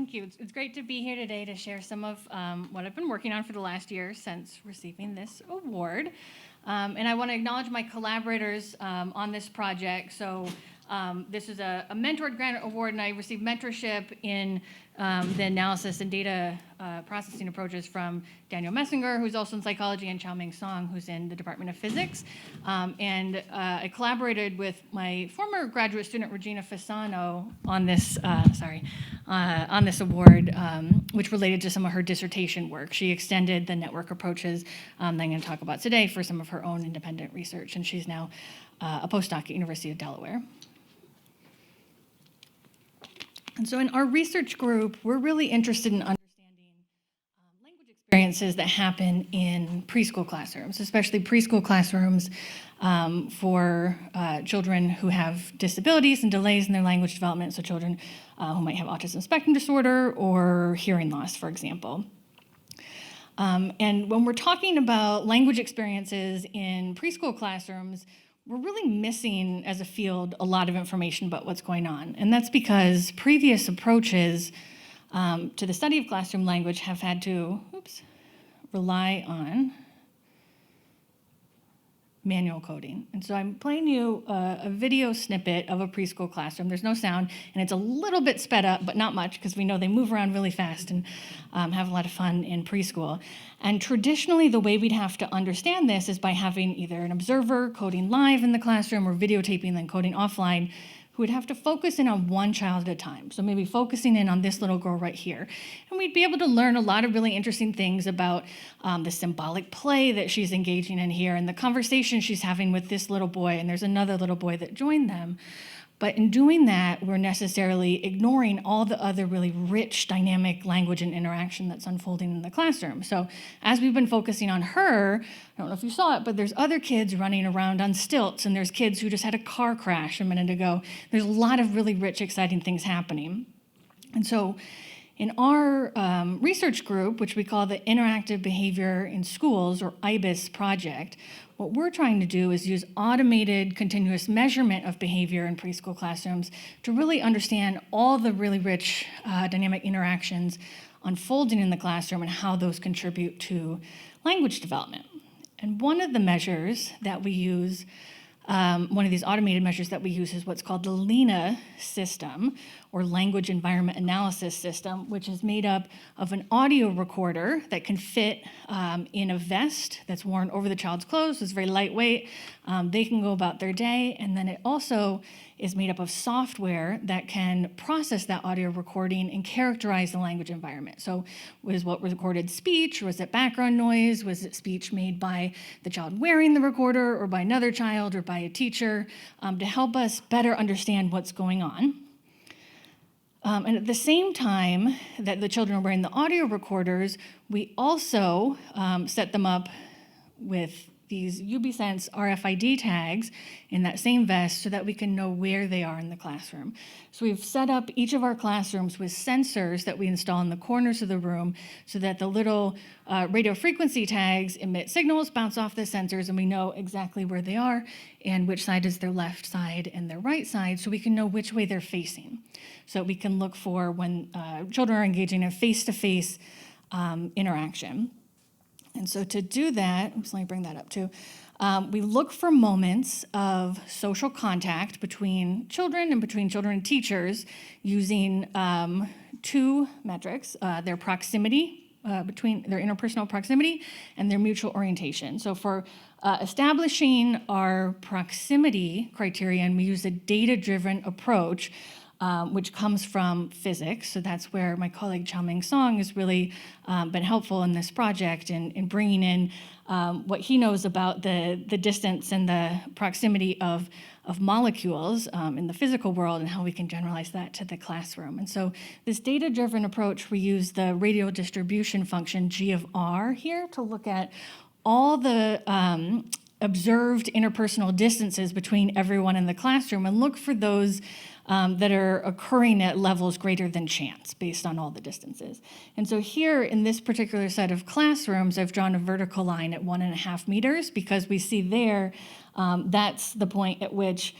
Thank you. It's great to be here today to share some of what I've been working on for the last year since receiving this award. And I want to acknowledge my collaborators on this project. So this is a mentored grant award, and I received mentorship in the analysis and data processing approaches from Daniel Messinger, who's also in psychology, and Xiaoming Song, who's in the Department of Physics. And I collaborated with my former graduate student, Regina Fasano, on this, on this award, which related to some of her dissertation work. She extended the network approaches that I'm going to talk about today for some of her own independent research, and she's now a postdoc at University of Delaware. And so in our research group, we're really interested in understanding language experiences that happen in preschool classrooms, especially preschool classrooms for children who have disabilities and delays in their language development, so children who might have autism spectrum disorder or hearing loss, for example. And when we're talking about language experiences in preschool classrooms, we're really missing, as a field, a lot of information about what's going on. And that's because previous approaches to the study of classroom language have had to rely on manual coding. And so I'm playing you a video snippet of a preschool classroom. There's no sound, and it's a little bit sped up, but not much, because we know they move around really fast and have a lot of fun in preschool. And traditionally, the way we'd have to understand this is by having either an observer coding live in the classroom or videotaping then coding offline, who would have to focus in on one child at a time. So maybe focusing in on this little girl right here. And we'd be able to learn a lot of really interesting things about the symbolic play that she's engaging in here and the conversation she's having with this little boy, and there's another little boy that joined them. But in doing that, we're necessarily ignoring all the other really rich, dynamic language and interaction that's unfolding in the classroom. So as we've been focusing on her, I don't know if you saw it, but there's other kids running around on stilts, and there's kids who just had a car crash a minute ago. There's a lot of really rich, exciting things happening. And so in our research group, which we call the Interactive Behavior in Schools, or IDSC project, what we're trying to do is use automated continuous measurement of behavior in preschool classrooms to really understand all the really rich dynamic interactions unfolding in the classroom and how those contribute to language development. And one of the measures that we use, one of these automated measures that we use is what's called the LENA system, or Language Environment Analysis System, which is made up of an audio recorder that can fit in a vest that's worn over the child's clothes. It's very lightweight. They can go about their day. And then it also is made up of software that can process that audio recording and characterize the language environment. So was what recorded speech, or was it background noise? Was it speech made by the child wearing the recorder, or by another child, or by a teacher, to help us better understand what's going on. And at the same time that the children are wearing the audio recorders, we also set them up with these UBSense RFID tags in that same vest so that we can know where they are in the classroom. So we've set up each of our classrooms with sensors that we install in the corners of the room so that the little radio frequency tags emit signals, bounce off the sensors, and we know exactly where they are and which side is their left side and their right side, so we can know which way they're facing. So we can look for when children are engaging in face-to-face interaction. And so to do that, let me bring that up too. We look for moments of social contact between children and teachers using two metrics, their proximity, between their interpersonal proximity and their mutual orientation. So for establishing our proximity criterion, we use a data-driven approach, which comes from physics. So that's where my colleague Xiaoming Song has really been helpful in this project in bringing in what he knows about the distance and the proximity of molecules in the physical world and how we can generalize that to the classroom. And so this data-driven approach, we use the radial distribution function G of R here to look at all the observed interpersonal distances between everyone in the classroom and look for those that are occurring at levels greater than chance based on all the distances. And so here in this particular set of classrooms, I've drawn a vertical line at 1.5 meters because we see there that's the point at which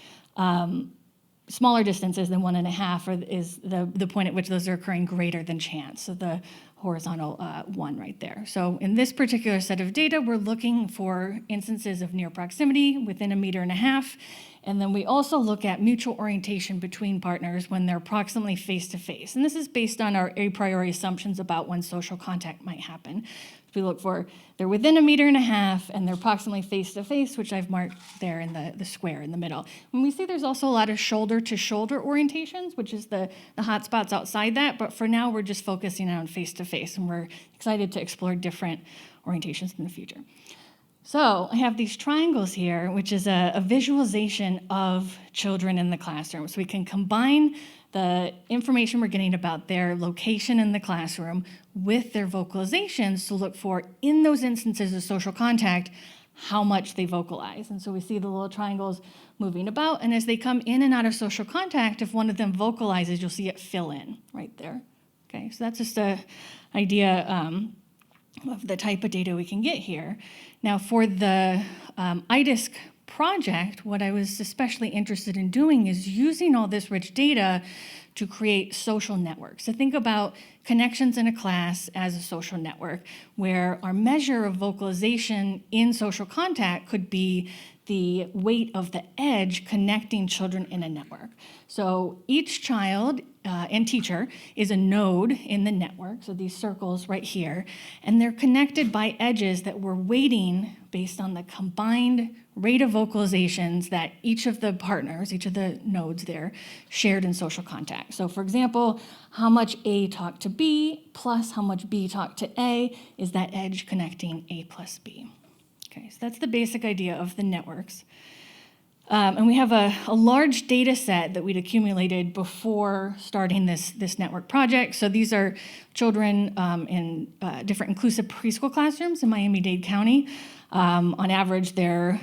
smaller distances than 1.5 is the point at which those are occurring greater than chance. So the horizontal 1 right there. So in this particular set of data, we're looking for instances of near proximity within 1.5 meters. And then we also look at mutual orientation between partners when they're approximately face-to-face. And this is based on our a priori assumptions about when social contact might happen. We look for they're within 1.5 meters and they're approximately face-to-face, which I've marked there in the square in the middle. When we see there's also a lot of shoulder-to-shoulder orientations, which is the hot spots outside that, but for now we're just focusing on face-to-face, and we're excited to explore different orientations in the future. So I have these triangles here, which is a visualization of children in the classroom. So we can combine the information we're getting about their location in the classroom with their vocalizations to look for, in those instances of social contact, how much they vocalize. And so we see the little triangles moving about, and as they come in and out of social contact, if one of them vocalizes, you'll see it fill in right there. Okay, so that's just an idea of the type of data we can get here. Now for the IDSC project, what I was especially interested in doing is using all this rich data to create social networks. So think about connections in a class as a social network, where our measure of vocalization in social contact could be the weight of the edge connecting children in a network. So each child and teacher is a node in the network, so these circles right here, and they're connected by edges that we're weighting based on the combined rate of vocalizations that each of the partners, each of the nodes there, shared in social contact. So for example, how much A talked to B plus how much B talked to A is that edge connecting A plus B. Okay, so that's the basic idea of the networks. And we have a large data set that we'd accumulated before starting this network project. So these are children in different inclusive preschool classrooms in Miami-Dade County. On average, they're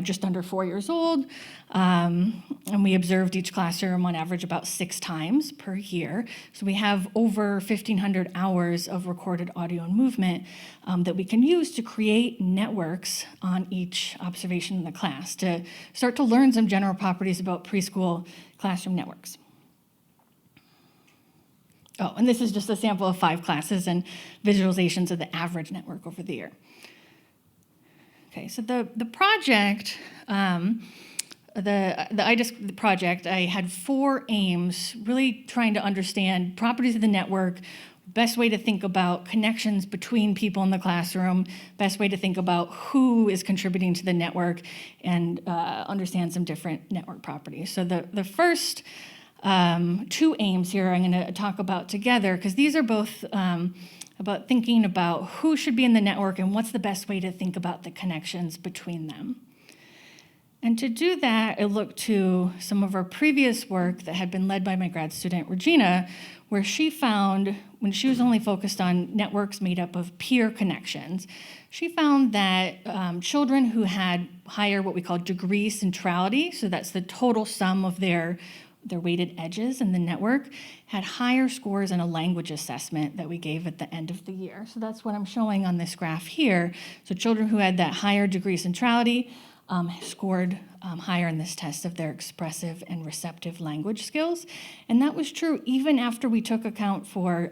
just under 4 years old. And we observed each classroom on average about 6 times per year. So we have over 1,500 hours of recorded audio and movement that we can use to create networks on each observation in the class to start to learn some general properties about preschool classroom networks. Oh, and this is just a sample of 5 classes and visualizations of the average network over the year. Okay, so the project, the IDSC project, I had 4 aims, really trying to understand properties of the network, best way to think about connections between people in the classroom, best way to think about who is contributing to the network, and understand some different network properties. So the first 2 aims here I'm going to talk about together, because these are both about thinking about who should be in the network and what's the best way to think about the connections between them. And to do that, I looked to some of our previous work that had been led by my grad student, Regina, where she found, when she was only focused on networks made up of peer connections, she found that children who had higher what we call degree centrality, so that's the total sum of their weighted edges in the network, had higher scores in a language assessment that we gave at the end of the year. So that's what I'm showing on this graph here. So children who had that higher degree centrality scored higher in this test of their expressive and receptive language skills. And that was true even after we took account for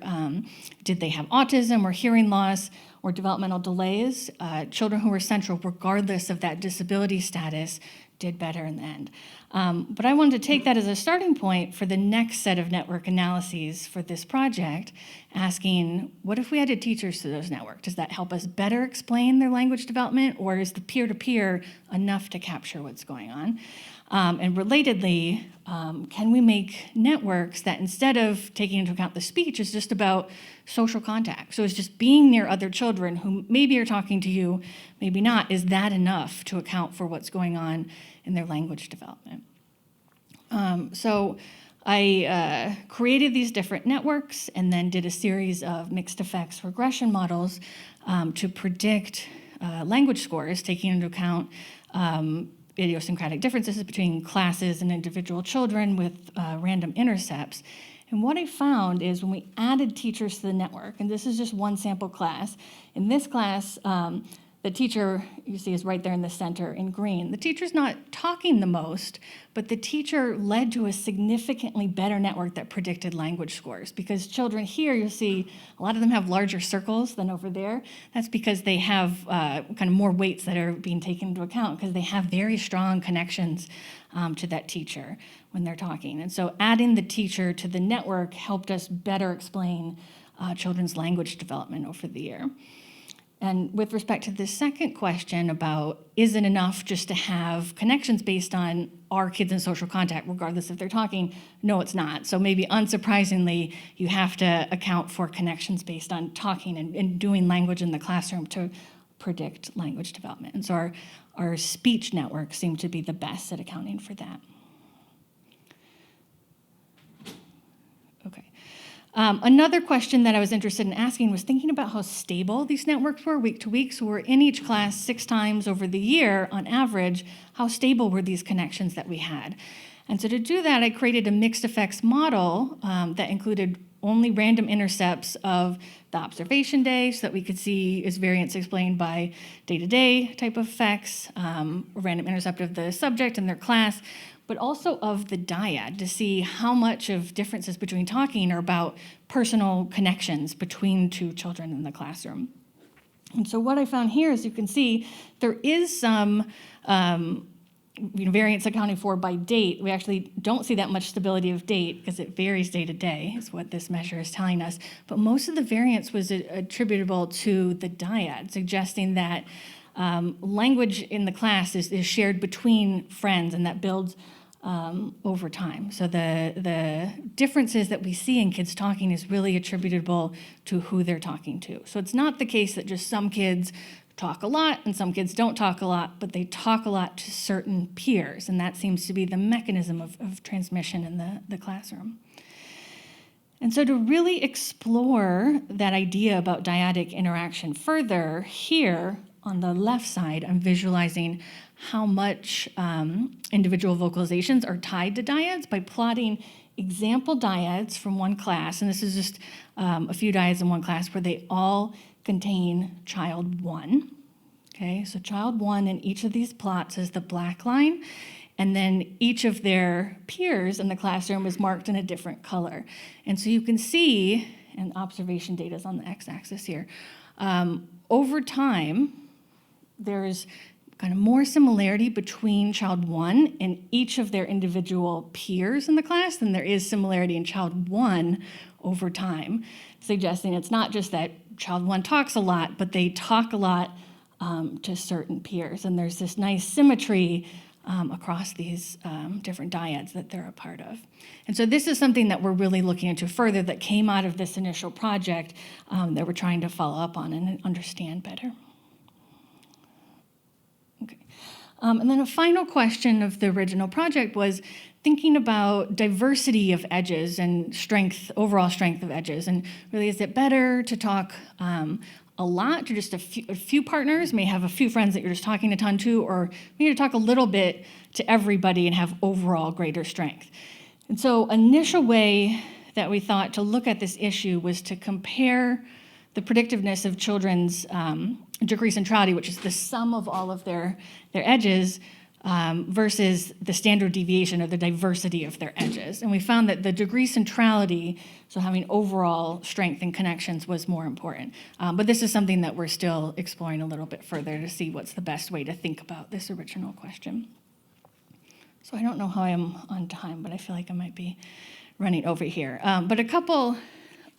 did they have autism or hearing loss or developmental delays. Children who were central, regardless of that disability status, did better in the end. But I wanted to take that as a starting point for the next set of network analyses for this project, asking, what if we added teachers to those networks? Does that help us better explain their language development, or is the peer-to-peer enough to capture what's going on? And relatedly, can we make networks that, instead of taking into account the speech, is just about social contact? So it's just being near other children who maybe are talking to you, maybe not. Is that enough to account for what's going on in their language development? So I created these different networks and then did a series of mixed effects regression models to predict language scores, taking into account idiosyncratic differences between classes and individual children with random intercepts. And what I found is when we added teachers to the network, and this is just one sample class, in this class, the teacher, you see, is right there in the center in green. The teacher's not talking the most, but the teacher led to a significantly better network that predicted language scores, because children here, you'll see a lot of them have larger circles than over there. That's because they have kind of more weights that are being taken into account, because they have very strong connections to that teacher when they're talking. And so adding the teacher to the network helped us better explain children's language development over the year. And with respect to the second question about, is it enough just to have connections based on are kids in social contact, regardless if they're talking? No, it's not. So maybe unsurprisingly, you have to account for connections based on talking and doing language in the classroom to predict language development. And so our speech network seemed to be the best at accounting for that. Okay. Another question that I was interested in asking was thinking about how stable these networks were week to week. So we're in each class 6 times over the year on average. How stable were these connections that we had? And so to do that, I created a mixed effects model that included only random intercepts of the observation day, so that we could see is variance explained by day-to-day type of effects, a random intercept of the subject and their class, but also of the dyad to see how much of differences between talking are about personal connections between two children in the classroom. And so what I found here, as you can see, there is some variance accounting for by date. We actually don't see that much stability of date because it varies day to day, is what this measure is telling us. But most of the variance was attributable to the dyad, suggesting that language in the class is shared between friends, and that builds over time. So the differences that we see in kids talking is really attributable to who they're talking to. So it's not the case that just some kids talk a lot and some kids don't talk a lot, but they talk a lot to certain peers, and that seems to be the mechanism of transmission in the classroom. And so to really explore that idea about dyadic interaction further, here on the left side, I'm visualizing how much individual vocalizations are tied to dyads by plotting example dyads from one class, and this is just a few dyads in one class where they all contain child 1. Okay, so child 1 in each of these plots is the black line, and then each of their peers in the classroom is marked in a different color. And so you can see, and observation data is on the x-axis here, over time, there's kind of more similarity between child 1 and each of their individual peers in the class than there is similarity in child 1 over time, suggesting it's not just that child 1 talks a lot, but they talk a lot to certain peers. And there's this nice symmetry across these different dyads that they're a part of. And so this is something that we're really looking into further that came out of this initial project that we're trying to follow up on and understand better. Okay. And then a final question of the original project was thinking about diversity of edges and strength, overall strength of edges. And really, is it better to talk a lot to just a few partners, may have a few friends that you're just talking a ton to, or we need to talk a little bit to everybody and have overall greater strength? And so initial way that we thought to look at this issue was to compare the predictiveness of children's degree centrality, which is the sum of all of their edges, versus the standard deviation or the diversity of their edges. And we found that the degree centrality, so having overall strength and connections, was more important. But this is something that we're still exploring a little bit further to see what's the best way to think about this original question. So I don't know how I am on time, but I feel like I might be running over here. But a couple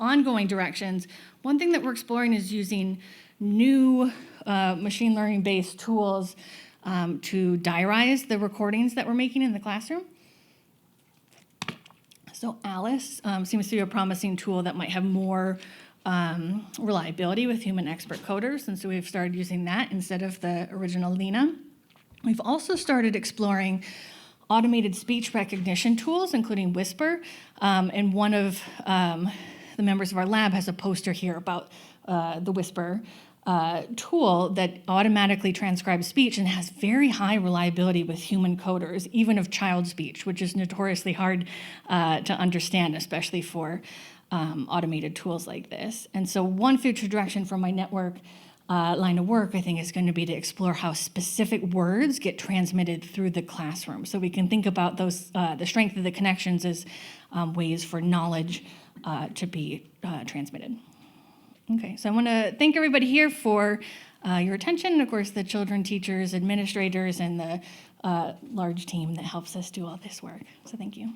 ongoing directions. One thing that we're exploring is using new machine learning-based tools to diarize the recordings that we're making in the classroom. So Alice seems to be a promising tool that might have more reliability with human expert coders, and so we've started using that instead of the original Lena. We've also started exploring automated speech recognition tools, including Whisper, and one of the members of our lab has a poster here about the Whisper tool that automatically transcribes speech and has very high reliability with human coders, even of child speech, which is notoriously hard to understand, especially for automated tools like this. And so one future direction for my network line of work, I think, is going to be to explore how specific words get transmitted through the classroom. So we can think about those, the strength of the connections as ways for knowledge to be transmitted. Okay, so I want to thank everybody here for your attention, and of course the children, teachers, administrators, and the large team that helps us do all this work. So thank you.